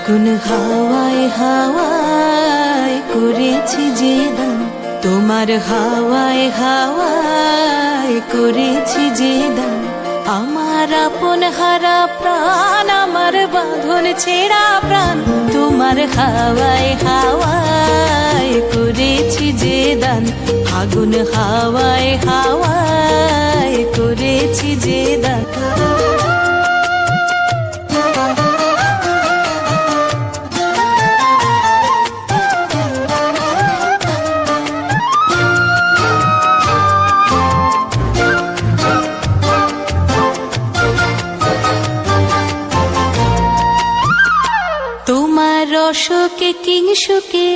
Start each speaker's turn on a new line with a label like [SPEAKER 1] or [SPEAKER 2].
[SPEAKER 1] আগুন হাওয়ায় হাওয়ায় করেছি যে দান, তোমার হাওয়ায় হাওয়ায় করেছি যে দান। আমার আপন হারা প্রাণ, আমার বাঁধন ছেঁড়া প্রাণ, তোমার হাওয়ায় হাওয়ায় করেছি যে দান। আগুন হাওয়ায় হাওয়ায় করেছি যে দান। তোমার রসকে কিংসুকে